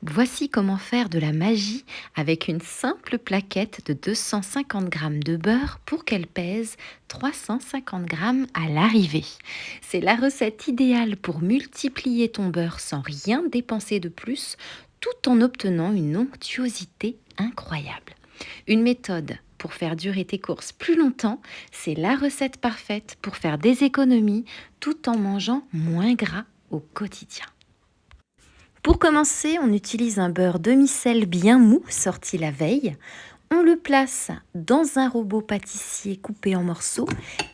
Voici comment faire de la magie avec une simple plaquette de 250 grammes de beurre pour qu'elle pèse 350 grammes à l'arrivée. C'est la recette idéale pour multiplier ton beurre sans rien dépenser de plus, tout en obtenant une onctuosité incroyable. Une méthode pour faire durer tes courses plus longtemps, c'est la recette parfaite pour faire des économies tout en mangeant moins gras au quotidien. Pour commencer, on utilise un beurre demi-sel bien mou sorti la veille. On le place dans un robot pâtissier coupé en morceaux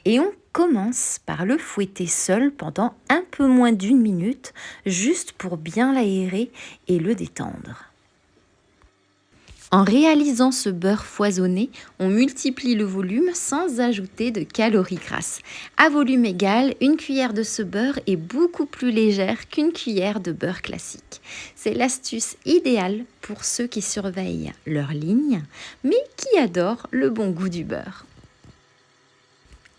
et on commence par le fouetter seul pendant un peu moins d'une minute, juste pour bien l'aérer et le détendre. En réalisant ce beurre foisonné, on multiplie le volume sans ajouter de calories grasses. À volume égal, une cuillère de ce beurre est beaucoup plus légère qu'une cuillère de beurre classique. C'est l'astuce idéale pour ceux qui surveillent leur ligne, mais qui adorent le bon goût du beurre.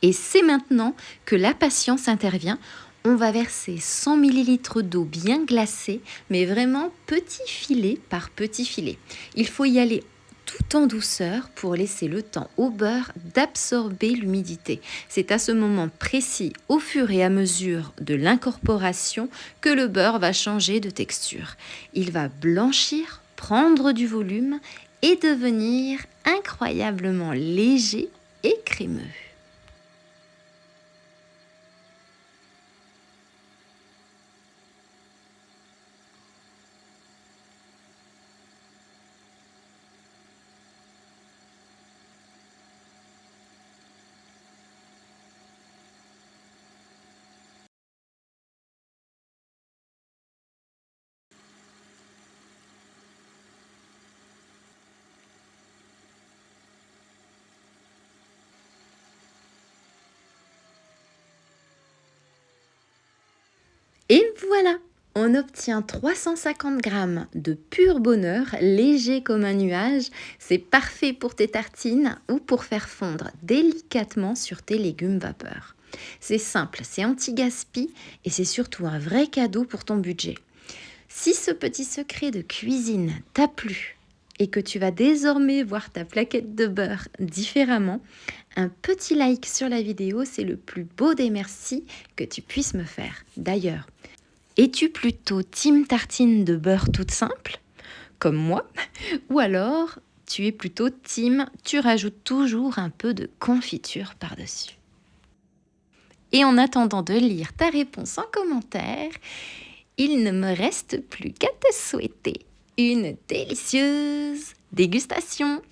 Et c'est maintenant que la patience intervient. On va verser 100 ml d'eau bien glacée, mais vraiment petit filet par petit filet. Il faut y aller tout en douceur pour laisser le temps au beurre d'absorber l'humidité. C'est à ce moment précis, au fur et à mesure de l'incorporation, que le beurre va changer de texture. Il va blanchir, prendre du volume et devenir incroyablement léger et crémeux. Et voilà, on obtient 350 grammes de pur bonheur, léger comme un nuage. C'est parfait pour tes tartines ou pour faire fondre délicatement sur tes légumes vapeur. C'est simple, c'est anti-gaspi et c'est surtout un vrai cadeau pour ton budget. Si ce petit secret de cuisine t'a plu et que tu vas désormais voir ta plaquette de beurre différemment, un petit like sur la vidéo, c'est le plus beau des merci que tu puisses me faire. D'ailleurs, es-tu plutôt team tartine de beurre toute simple, comme moi, ou alors tu es plutôt team tu rajoutes toujours un peu de confiture par-dessus? Et en attendant de lire ta réponse en commentaire, il ne me reste plus qu'à te souhaiter une délicieuse dégustation.